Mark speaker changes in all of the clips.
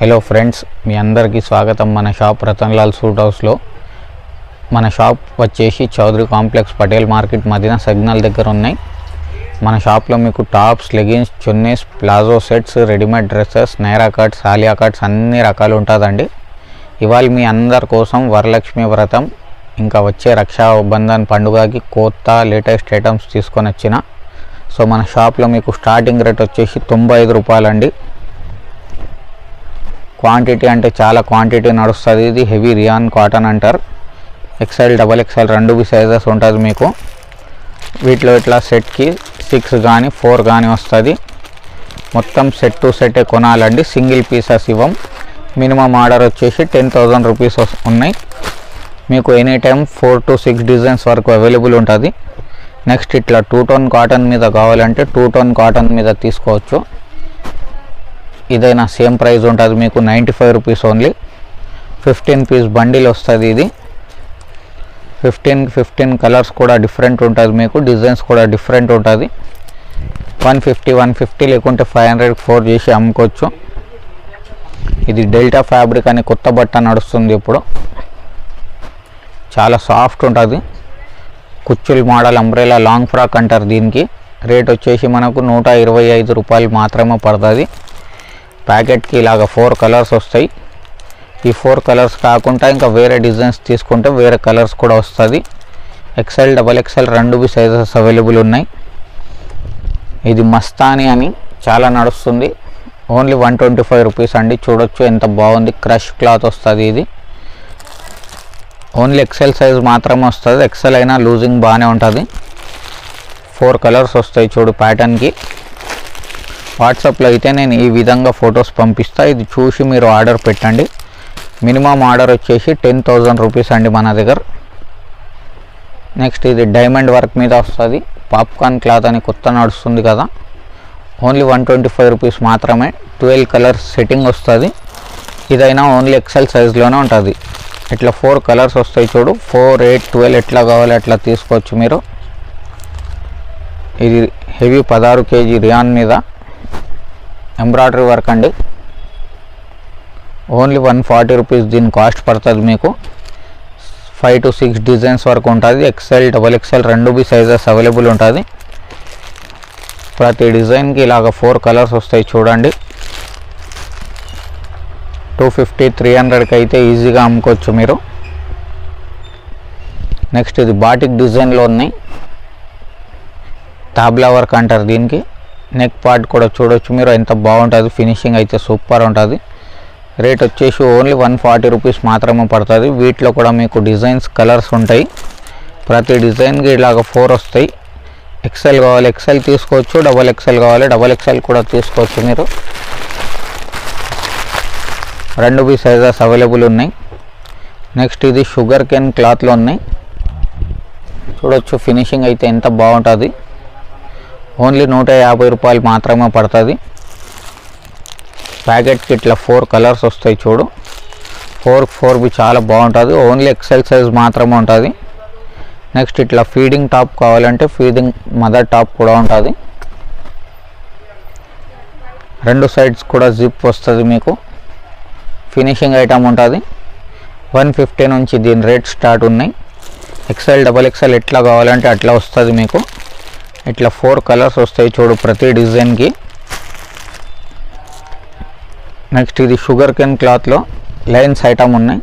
Speaker 1: Hello friends, మీ అందరికీ స్వాగతం. మన షాప్ రతన్లాల్ సూట్ హౌస్లో. మన షాప్ వచ్చేసి Chaudhary complex Patel market Madina signal దగ్గర ఉన్నాయి. మన షాప్లో మీకు tops, leggings, chunnis, palazzo sets, readymade dresses, Naira cuts, Alia cuts అన్ని రకాలు ఉంటుందండి. ఇవాళ మీ అందరి కోసం వరలక్ష్మి వ్రతం ఇంకా వచ్చే రక్షాబంధన్ పండుగకి కొత్త లేటెస్ట్ ఐటమ్స్ తీసుకొని వచ్చిన. సో మన షాప్లో మీకు స్టార్టింగ్ రేట్ వచ్చేసి 95 రూపాయలండి. క్వాంటిటీ అంటే చాలా క్వాంటిటీ నడుస్తుంది. ఇది హెవీ రియాన్ కాటన్ అంటారు. XL, XXL రెండు సైజెస్ ఉంటుంది మీకు. వీటిలో ఇట్లా సెట్కి 6 కానీ 4 కానీ వస్తుంది. మొత్తం సెట్ టు సెట్ కొనాలండి, సింగిల్ పీసెస్ ఇవ్వం. మినిమం ఆర్డర్ వచ్చేసి 10,000 రూపీస్ ఉన్నాయి. మీకు ఎనీ టైం 4 to 6 డిజైన్స్ వరకు అవైలబుల్ ఉంటుంది. నెక్స్ట్ ఇట్లా 2 టోన్ కాటన్ మీద కావాలంటే 2 టోన్ కాటన్ మీద తీసుకోవచ్చు. ఇదైనా సేమ్ ప్రైస్ ఉంటుంది మీకు 95 రూపీస్ ఓన్లీ. 15 పీస్ బండిల్ వస్తుంది. ఇది 15 కలర్స్ కూడా డిఫరెంట్ ఉంటుంది మీకు. డిజైన్స్ కూడా డిఫరెంట్ ఉంటుంది. 150 లేకుంటే 500 4 చేసి అమ్ముకోవచ్చు. ఇది డెల్టా ఫ్యాబ్రిక్ అని కొత్త బట్ట నడుస్తుంది ఇప్పుడు. చాలా సాఫ్ట్ ఉంటుంది. కుచ్చుల్ మోడల్ అంబ్రెలా లాంగ్ ఫ్రాక్ అంటారు దీనికి. రేట్ వచ్చేసి మనకు 125 రూపాయలు మాత్రమే పడుతుంది. ప్యాకెట్కి ఇలాగ 4 కలర్స్ వస్తాయి. ఈ 4 కలర్స్ కాకుండా ఇంకా వేరే డిజైన్స్ తీసుకుంటే వేరే కలర్స్ కూడా వస్తుంది. XL, XXL రెండు సైజెస్ అవైలబుల్ ఉన్నాయి. ఇది మస్తానీ అని చాలా నడుస్తుంది. ఓన్లీ 125 రూపీస్ అండి. చూడొచ్చు ఎంత బాగుంది. క్రష్ క్లాత్ వస్తుంది. ఇది ఓన్లీ XL సైజ్ మాత్రమే వస్తుంది. XL అయినా లూజింగ్ బాగానే ఉంటుంది. 4 కలర్స్ వస్తాయి చూడు ప్యాటర్న్కి. వాట్సాప్లో అయితే నేను ఈ విధంగా ఫొటోస్ పంపిస్తా. ఇది చూసి మీరు ఆర్డర్ పెట్టండి. మినిమం ఆర్డర్ వచ్చేసి 10,000 రూపీస్ అండి మన దగ్గర. నెక్స్ట్ ఇది డైమండ్ వర్క్ మీద వస్తుంది. పాప్కార్న్ క్లాత్ అని కొత్త నడుస్తుంది కదా. ఓన్లీ 125 రూపీస్ మాత్రమే. 12 కలర్స్ సెట్టింగ్ వస్తుంది. ఇదైనా ఓన్లీ XL సైజ్లోనే ఉంటుంది. ఇట్లా 4 కలర్స్ వస్తాయి చూడు. 4, 8, 12 ఎట్లా కావాలి అట్లా తీసుకోవచ్చు మీరు. ఇది హెవీ 16 kg రియాన్ మీద ఎంబ్రాయిడరీ వర్క్ అండి. ఓన్లీ 140 రూపీస్ దీని కాస్ట్ పడుతుంది మీకు. 5 to 6 డిజైన్స్ వరకు ఉంటుంది. XL, XXL రెండు సైజెస్ అవైలబుల్ ఉంటుంది. ప్రతి డిజైన్కి ఇలాగ 4 కలర్స్ వస్తాయి చూడండి. 250, 300కి అయితే ఈజీగా అమ్ముకోవచ్చు మీరు. నెక్స్ట్ ఇది బాటిక్ డిజైన్లో ఉన్నాయి. తాబ్లా వర్క్ అంటారు దీనికి. నెక్ పార్ట్ కూడా చూడొచ్చు మీరు ఎంత బాగుంటుంది. ఫినిషింగ్ అయితే సూపర్ ఉంటుంది. రేట్ వచ్చేసి ఓన్లీ 140 రూపీస్ మాత్రమే పడుతుంది. వీటిలో కూడా మీకు డిజైన్స్, కలర్స్ ఉంటాయి. ప్రతి డిజైన్కి ఇలాగ 4 వస్తాయి. XL కావాలి XL తీసుకోవచ్చు. XXL కావాలి XXL కూడా తీసుకోవచ్చు మీరు. రెండు సైజెస్ అవైలబుల్ ఉన్నాయి. నెక్స్ట్ ఇది షుగర్ కేన్ క్లాత్లో ఉన్నాయి. చూడొచ్చు ఫినిషింగ్ అయితే ఎంత బాగుంటుంది. ఓన్లీ 150 రూపాయలు మాత్రమే పడుతుంది. ప్యాకెట్కి ఇట్లా 4 కలర్స్ వస్తాయి చూడు. 4 చాలా బాగుంటుంది. ఓన్లీ XL సైజ్ మాత్రమే ఉంటుంది. నెక్స్ట్ ఇట్లా ఫీడింగ్ టాప్ కావాలంటే ఫీడింగ్ మదర్ టాప్ కూడా ఉంటుంది. రెండు సైడ్స్ కూడా జిప్ వస్తుంది మీకు. ఫినిషింగ్ ఐటమ్ ఉంటుంది. 150 నుంచి దీని రేట్ స్టార్ట్ ఉన్నాయి. XL, XXL ఎట్లా కావాలంటే అట్లా వస్తుంది మీకు. ఇట్లా 4 కలర్స్ వస్తాయి చూడు ప్రతి డిజైన్కి. నెక్స్ట్ ఇది షుగర్ కేన్ క్లాత్లో లైన్స్ ఐటమ్ ఉన్నాయి.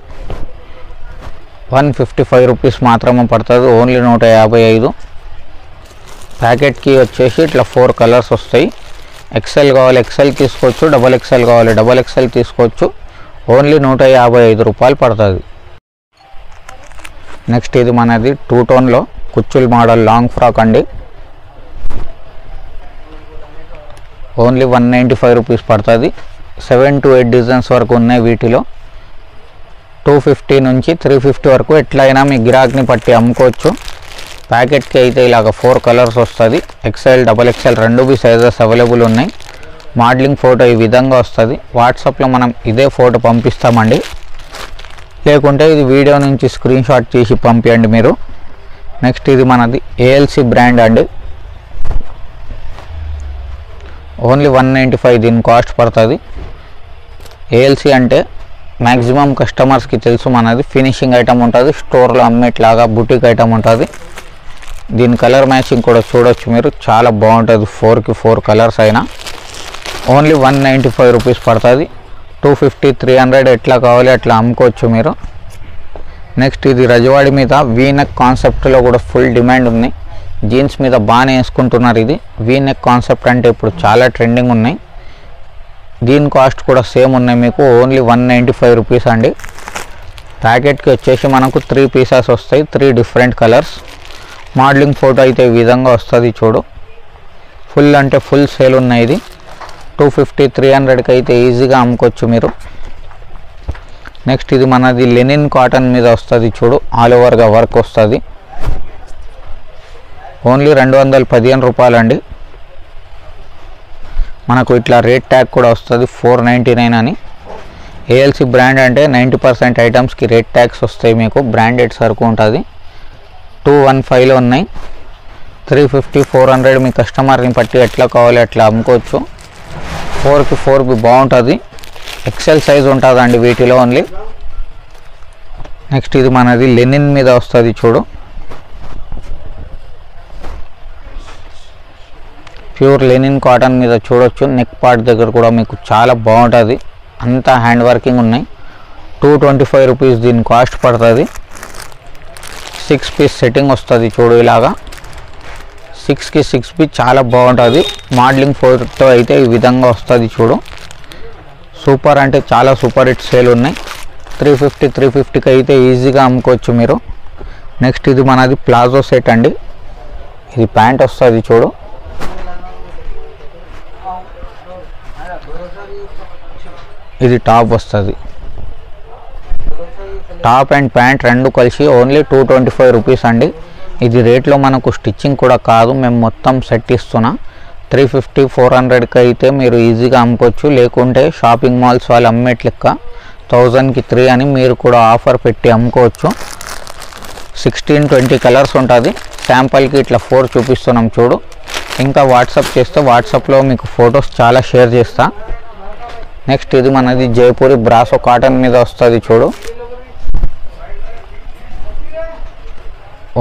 Speaker 1: 155 రూపీస్ మాత్రమే పడుతుంది. ఓన్లీ 155. ప్యాకెట్కి వచ్చేసి ఇట్లా 4 కలర్స్ వస్తాయి. XL కావాలి XL తీసుకోవచ్చు. XXL కావాలి XXL తీసుకోవచ్చు. ఓన్లీ 155 రూపాయలు పడుతుంది. నెక్స్ట్ ఇది మనది 2 టోన్లో కుచ్చుల్ మోడల్ లాంగ్ ఫ్రాక్ అండి. ఓన్లీ 195 రూపీస్ పడుతుంది. 7 to 8 డిజైన్స్ వరకు ఉన్నాయి వీటిలో. 250 నుంచి 350 వరకు ఎట్లయినా మీ గిరాక్ని పట్టి అమ్ముకోవచ్చు. ప్యాకెట్కి అయితే ఇలాగ 4 కలర్స్ వస్తుంది. XL, XXL రెండు సైజెస్ అవైలబుల్ ఉన్నాయి. మోడలింగ్ ఫోటో ఈ విధంగా వస్తుంది. వాట్సాప్లో మనం ఇదే ఫోటో పంపిస్తామండి. లేకుంటే ఇది వీడియో నుంచి స్క్రీన్ షాట్ తీసి పంపించండి మీరు. నెక్స్ట్ ఇది మనది ALC బ్రాండ్ అండి. ఓన్లీ 195 దీని కాస్ట్ పడుతుంది. ఏఎల్సి అంటే మ్యాక్సిమం కస్టమర్స్కి తెలుసు మనది ఫినిషింగ్ ఐటమ్ ఉంటుంది, స్టోర్లో అమ్మేట్లాగా బుటిక్ ఐటమ్ ఉంటుంది. దీని కలర్ మ్యాచింగ్ కూడా చూడొచ్చు మీరు, చాలా బాగుంటుంది. 4కి 4 కలర్స్ అయినా ఓన్లీ 195 రూపీస్ పడుతుంది. 250, 300 ఎట్లా కావాలి అట్లా అమ్ముకోవచ్చు మీరు. నెక్స్ట్ ఇది రజవాడి మీద వీనెక్ కాన్సెప్ట్లో కూడా ఫుల్ డిమాండ్ ఉంది. జీన్స్ మీద బాగానే వేసుకుంటున్నారు. ఇది వీనెక్ కాన్సెప్ట్ అంటే ఇప్పుడు చాలా ట్రెండింగ్ ఉన్నాయి. దీని కాస్ట్ కూడా సేమ్ ఉన్నాయి మీకు, ఓన్లీ 195 రూపీస్ అండి. ప్యాకెట్కి వచ్చేసి మనకు 3 పీసెస్ వస్తాయి, 3 డిఫరెంట్ కలర్స్. మోడలింగ్ ఫోటో అయితే ఈ విధంగా వస్తుంది చూడు. ఫుల్ అంటే ఫుల్ సేల్ ఉన్నాయి. ఇది 250, 300కి అయితే ఈజీగా అమ్ముకోవచ్చు మీరు. నెక్స్ట్ ఇది మనది లెనిన్ కాటన్ మీద వస్తుంది చూడు, ఆల్ ఓవర్గా వర్క్ వస్తుంది. ఓన్లీ 215 రూపాయలు అండి. మనకు ఇట్లా రేట్ ట్యాగ్ కూడా వస్తుంది 499 అని. ఏఎల్సి బ్రాండ్ అంటే 90% ఐటమ్స్కి రేట్ ట్యాగ్స్ వస్తాయి మీకు, బ్రాండెడ్ సరుకు ఉంటుంది. 215లో ఉన్నాయి. 350, 400 మీ కస్టమర్ని బట్టి ఎట్లా కావాలి అట్లా అమ్ముకోవచ్చు. 4కి 4 బాగుంటుంది. ఎక్సెల్ సైజ్ ఉంటుందండి వీటిలో ఓన్లీ. నెక్స్ట్ ఇది మనది లెనిన్ మీద వస్తుంది చూడు, ప్యూర్ లెనిన్ కాటన్ మీద చూడొచ్చు. నెక్ పార్ట్ దగ్గర కూడా మీకు చాలా బాగుంటుంది, అంతా హ్యాండ్ వర్కింగ్ ఉన్నాయి. 225 రూపీస్ దీని కాస్ట్ పడుతుంది. 6 పీస్ సెట్టింగ్ వస్తుంది చూడు ఇలాగా. 6కి 6 పీస్ చాలా బాగుంటుంది. మోడలింగ్ ఫోటో అయితే ఈ విధంగా వస్తుంది చూడు. సూపర్ అంటే చాలా సూపర్ హిట్ సేల్ ఉన్నాయి. 350, 350కి అయితే ఈజీగా అమ్ముకోవచ్చు మీరు. నెక్స్ట్ ఇది మనది ప్లాజో సెట్ అండి. ఇది ప్యాంట్ వస్తుంది చూడు, ఇది టాప్ వస్తుంది. టాప్ అండ్ ప్యాంట్ రెండు కలిసి ఓన్లీ 225 రూపీస్ అండి. ఇది రేట్లో మనకు స్టిచ్చింగ్ కూడా కాదు, మేము మొత్తం సెట్ ఇస్తున్నా. 350, 400కి అయితే మీరు ఈజీగా అమ్ముకోవచ్చు. లేకుంటే షాపింగ్ మాల్స్ వాళ్ళు అమ్మేట్ లెక్క 1000కి 3 అని మీరు కూడా ఆఫర్ పెట్టి అమ్ముకోవచ్చు. 16, 20 కలర్స్ ఉంటుంది. శాంపుల్కి ఇట్లా 4 చూపిస్తున్నాం చూడు. ఇంకా వాట్సాప్ చేస్తే వాట్సాప్లో మీకు ఫొటోస్ చాలా షేర్ చేస్తా. నెక్స్ట్ ఇది మనది జైపూరి బ్రాసో కాటన్ మీద వస్తుంది చూడు.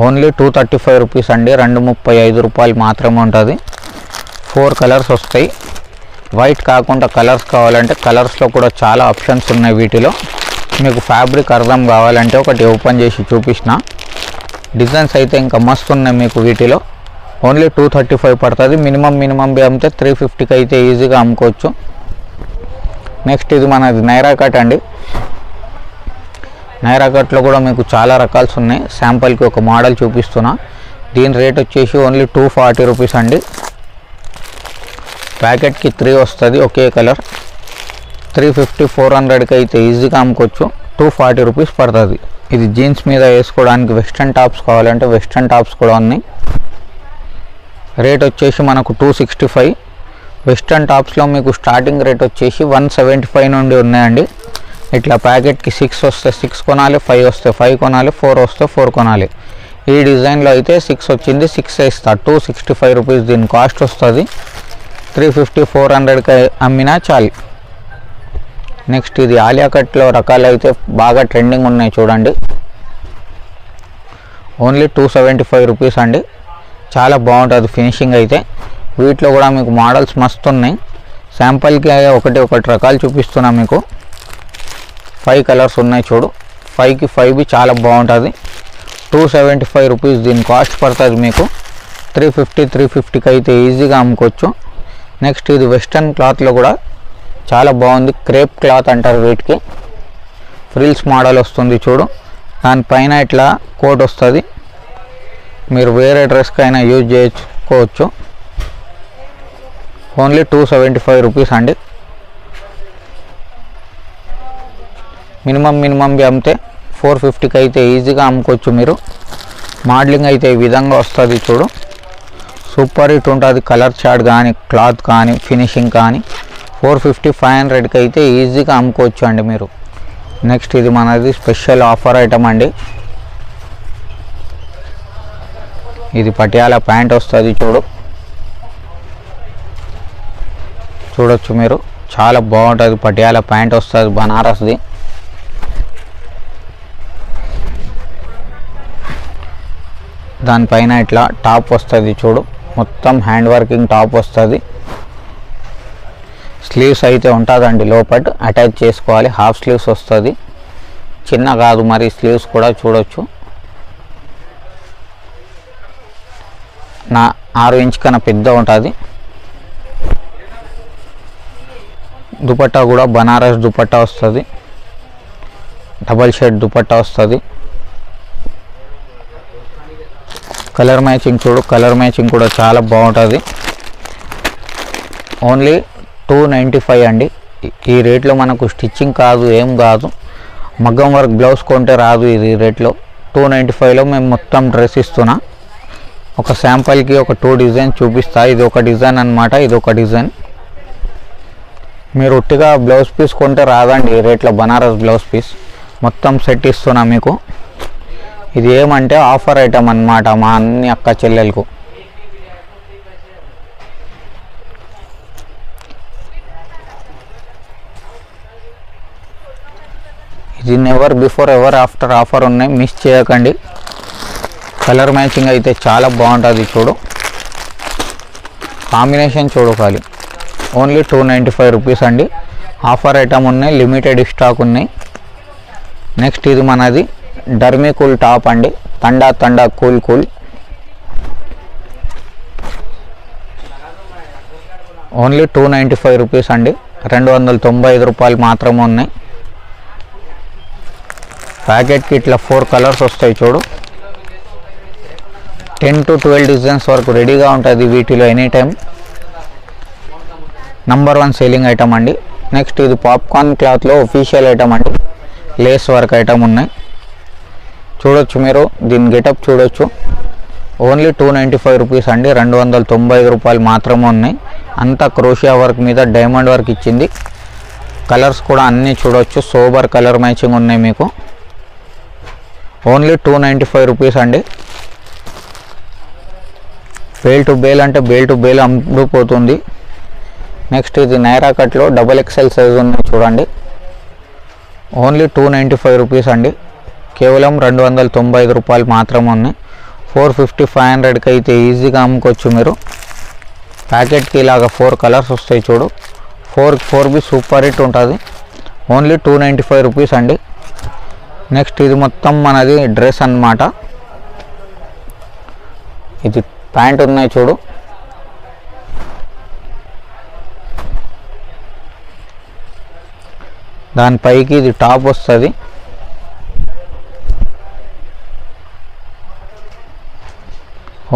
Speaker 1: ఓన్లీ 235 రూపీస్ అండి. 235 రూపాయలు మాత్రమే ఉంటుంది. 4 కలర్స్ వస్తాయి. వైట్ కాకుండా కలర్స్ కావాలంటే కలర్స్లో కూడా చాలా ఆప్షన్స్ ఉన్నాయి వీటిలో. మీకు ఫ్యాబ్రిక్ అర్థం కావాలంటే ఒకటి ఓపెన్ చేసి చూపించిన. డిజైన్స్ అయితే ఇంకా మస్తు ఉన్నాయి మీకు వీటిలో. ఓన్లీ 235 పడుతుంది. మినిమం అమ్మితే 350కి అయితే ఈజీగా అమ్ముకోవచ్చు. నెక్స్ట్ ఇది మనది నైరా కట్ అండి. నైరా కట్లో కూడా మీకు చాలా రకాల్స్ ఉన్నాయి. శాంపుల్కి ఒక మోడల్ చూపిస్తున్నా. దీని రేట్ వచ్చేసి ఓన్లీ 240 రూపీస్ అండి. ప్యాకెట్కి 3 వస్తుంది ఒకే కలర్. 350, 400కి అయితే ఈజీగా అమ్ముకోవచ్చు. 240 రూపీస్ పడుతుంది. ఇది జీన్స్ మీద వేసుకోవడానికి వెస్ట్రన్ టాప్స్ కావాలంటే వెస్ట్రన్ టాప్స్ కూడా ఉన్నాయి. రేట్ వచ్చేసి మనకు 265. వెస్ట్రన్ టాప్స్లో మీకు స్టార్టింగ్ రేట్ వచ్చేసి 175 నుండి ఉన్నాయండి. ఇట్లా ప్యాకెట్కి 6 వస్తే 6 కొనాలి, 5 వస్తే 5 కొనాలి, 4 వస్తే 4 కొనాలి. ఈ డిజైన్లో అయితే 6 వచ్చింది, 6 ఇస్తా. 265 రూపీస్ దీని కాస్ట్ వస్తుంది. 350, 400కి అమ్మినా చాలు. నెక్స్ట్ ఇది ఆలియా కట్లో రకాలు అయితే బాగా ట్రెండింగ్ ఉన్నాయి చూడండి. ఓన్లీ 275 రూపీస్ అండి. చాలా బాగుంటుంది ఫినిషింగ్ అయితే. వీటిలో కూడా మీకు మోడల్స్ మస్తు ఉన్నాయి. శాంపుల్కి ఒకటి రకాలు చూపిస్తున్నా మీకు. 5 కలర్స్ ఉన్నాయి చూడు. 5కి 5 చాలా బాగుంటుంది. 275 రూపీస్ దీని కాస్ట్ పడుతుంది మీకు. 350, 350కి అయితే ఈజీగా అమ్ముకోవచ్చు. నెక్స్ట్ ఇది వెస్ట్రన్ క్లాత్లో కూడా చాలా బాగుంది. క్రేప్ క్లాత్ అంటారు వీటికి. ఫ్రిల్స్ మోడల్ వస్తుంది చూడు. దానిపైన ఇట్లా కోట్ వస్తుంది. మీరు వేరే డ్రెస్కి అయినా యూజ్ చేసుకోవచ్చు. ఓన్లీ 275 రూపీస్ అండి. మినిమం అమ్మితే 450కి అయితే ఈజీగా అమ్ముకోవచ్చు మీరు. మోడలింగ్ అయితే ఈ విధంగా వస్తుంది చూడు. సూపర్ హిట్ ఉంటుంది. కలర్ చార్ట్ కానీ క్లాత్ కానీ ఫినిషింగ్ కానీ 450, 500కి అయితే ఈజీగా అమ్ముకోవచ్చు అండి మీరు. నెక్స్ట్ ఇది మనది స్పెషల్ ఆఫర్ ఐటమ్ అండి. ఇది పటియాలా ప్యాంట్ వస్తుంది చూడొచ్చు మీరు. చాలా బాగుంటుంది. పటియాల ప్యాంట్ వస్తుంది బనారస్ది. దానిపైన ఇట్లా టాప్ వస్తుంది చూడు, మొత్తం హ్యాండ్ వర్కింగ్ టాప్ వస్తుంది. స్లీవ్స్ అయితే ఉంటుందండి, లోపల అటాచ్ చేసుకోవాలి. హాఫ్ స్లీవ్స్ వస్తుంది, చిన్న కాదు మరి. స్లీవ్స్ కూడా చూడొచ్చు. నా 6 ఇంచ్ కన్నా పెద్ద ఉంటుంది. దుపట్టా కూడా బనారస్ దుపట్టా వస్తుంది. డబల్ షేడ్ దుపట్టా వస్తుంది. కలర్ మ్యాచింగ్ చూడు, కలర్ మ్యాచింగ్ కూడా చాలా బాగుంటుంది. ఓన్లీ 295 అండి. ఈ రేట్లో మనకు స్టిచ్చింగ్ కాదు, ఏం కాదు. మగ్గం వర్క్ బ్లౌజ్ కొంటే రాదు ఇది రేట్లో. 295లో మేము మొత్తం డ్రెస్ ఇస్తున్నా. ఒక శాంపుల్కి ఒక 2 డిజైన్ చూపిస్తా. ఇది ఒక డిజైన్ అన్నమాట, ఇది ఒక డిజైన్. మీరు ఉట్టిగా బ్లౌజ్ పీస్ కొంటే రాదండి ఈ రేట్లో. బనారస్ బ్లౌజ్ పీస్ మొత్తం సెట్ ఇస్తున్నా మీకు. ఇది ఏమంటే ఆఫర్ ఐటమ్ అన్నమాట మా అన్ని అక్క చెల్లెలకు. ఇది never before ever after offer ఉన్నాయి, మిస్ చేయకండి. కలర్ మ్యాచింగ్ అయితే చాలా బాగుంటుంది చూడు. కాంబినేషన్ చూడు ఖాళీ. ఓన్లీ 295 రూపీస్ అండి. ఆఫర్ ఐటమ్ ఉన్నాయి, లిమిటెడ్ స్టాక్ ఉన్నాయి. నెక్స్ట్ ఇది మనది డర్మీ కూల్ టాప్ అండి. తండా కూల్ కూల్. ఓన్లీ 295 రూపీస్ అండి. 295 రూపాయలు మాత్రమే ఉన్నాయి. ప్యాకెట్కి ఇట్లా 4 కలర్స్ వస్తాయి చూడు. 10 to 12 డిజైన్స్ వరకు రెడీగా ఉంటుంది వీటిలో any time. Number 1 selling item అండి. నెక్స్ట్ ఇది పాప్కార్న్ క్లాత్లో ఒఫీషియల్ ఐటమ్ అండి. లేస్ వర్క్ ఐటమ్ ఉన్నాయి చూడొచ్చు మీరు. దీని గెటప్ చూడొచ్చు. ఓన్లీ 295 రూపీస్ అండి. 295 రూపాయలు మాత్రమే ఉన్నాయి. అంతా క్రోషియా వర్క్ మీద డైమండ్ వర్క్ ఇచ్చింది. కలర్స్ కూడా అన్నీ చూడొచ్చు. సోబర్ కలర్ మ్యాచింగ్ ఉన్నాయి మీకు. ఓన్లీ 295 రూపీస్ అండి. బేల్ టు బేల్ అంటే బేల్ టు బేల్ అమ్ముడుపోతుంది. నెక్స్ట్ ఇది నైరా కట్లో XXL సైజు ఉన్నాయి చూడండి. ఓన్లీ 295 రూపీస్ అండి. కేవలం 295 రూపాయలు మాత్రమే ఉన్నాయి. 450 500కి అయితే ఈజీగా అమ్ముకోవచ్చు మీరు. ప్యాకెట్కి ఇలాగ 4 కలర్స్ వస్తాయి చూడు. 4 బి సూపర్ హిట్ ఉంటుంది. ఓన్లీ 295 రూపీస్ అండి. నెక్స్ట్ ఇది మొత్తం మనది డ్రెస్ అన్నమాట. ఇది ప్యాంట్ ఉన్నాయి చూడు. దానిపైకి ఇది టాప్ వస్తుంది.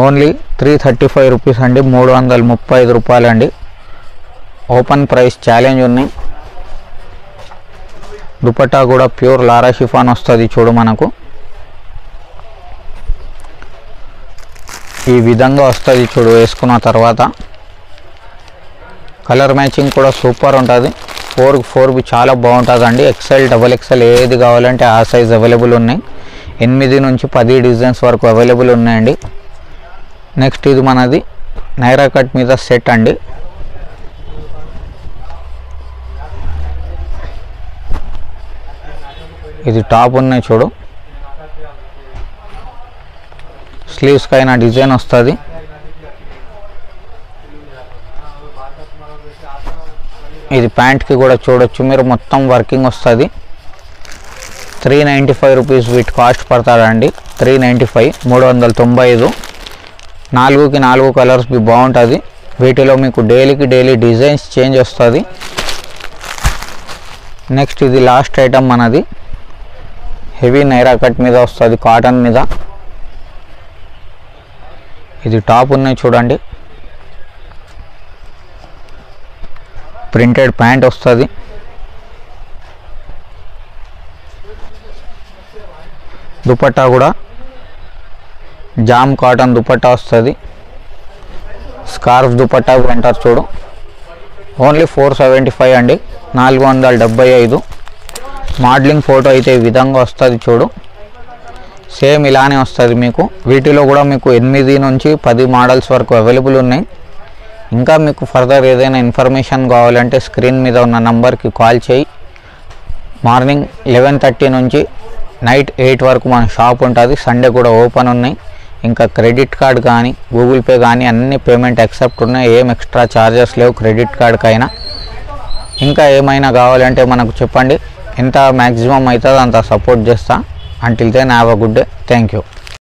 Speaker 1: ఓన్లీ 335 రూపీస్ అండి. 335 రూపాయలు అండి. ఓపెన్ ప్రైస్ ఛాలెంజ్ ఉన్నాయి. దుపట్టా కూడా ప్యూర్ లారా షిఫాన్ వస్తుంది చూడు మనకు. ఈ విధంగా వస్తుంది చూడు వేసుకున్న తర్వాత. కలర్ మ్యాచింగ్ కూడా సూపర్ ఉంటుంది. 4 చాలా బాగుంటుందండి. XL XXL ఏది కావాలంటే ఆ సైజ్ అవైలబుల్ ఉన్నాయి. 8 నుంచి 10 డిజైన్స్ వరకు అవైలబుల్ ఉన్నాయండి. నెక్స్ట్ ఇది మనది నైరా కట్ మీద సెట్ అండి. ఇది టాప్ ఉన్నాయి చూడు. స్లీవ్స్కి అయినా డిజైన్ వస్తుంది. ఇది ప్యాంట్కి కూడా చూడొచ్చు మీరు. మొత్తం వర్కింగ్ వస్తుంది. 395 రూపీస్ వీటి కాస్ట్ పడతాడండి. 395 395. 4కి 4 కలర్స్ బాగుంటుంది. వీటిలో మీకు డైలీ డిజైన్స్ చేంజ్ వస్తుంది. నెక్స్ట్ ఇది లాస్ట్ ఐటమ్ మనది. హెవీ నైరా కట్ మీద వస్తుంది, కాటన్ మీద. ఇది టాప్ ఉన్నాయి చూడండి. ప్రింటెడ్ ప్యాంట్ వస్తుంది. దుపట్టా కూడా జామ్ కాటన్ దుపట్టా వస్తుంది. స్కార్ఫ్ దుపట్టా అంటారు చూడు. ఓన్లీ 475 అండి. 475. మోడలింగ్ ఫోటో అయితే ఈ విధంగా వస్తుంది చూడు. సేమ్ ఇలానే వస్తుంది మీకు. వీటిలో కూడా మీకు 8 నుంచి 10 మోడల్స్ వరకు అవైలబుల్ ఉన్నాయి. ఇంకా మీకు ఫర్దర్ ఏదైనా ఇన్ఫర్మేషన్ కావాలంటే స్క్రీన్ మీద ఉన్న నంబర్కి కాల్ చేయి. మార్నింగ్ 11:30 నుంచి నైట్ 8 వరకు మన షాప్ ఉంటుంది. సండే కూడా ఓపెన్ ఉన్నాయి. ఇంకా క్రెడిట్ కార్డ్ కానీ గూగుల్ పే కానీ అన్ని పేమెంట్ యాక్సెప్ట్ ఉన్నాయి. ఏం ఎక్స్ట్రా ఛార్జెస్ లేవు క్రెడిట్ కార్డ్కైనా. ఇంకా ఏమైనా కావాలంటే మనకు చెప్పండి, ఎంత మ్యాక్సిమం అవుతుందో అంత సపోర్ట్ చేస్తా. Until then have a good day. Thank you.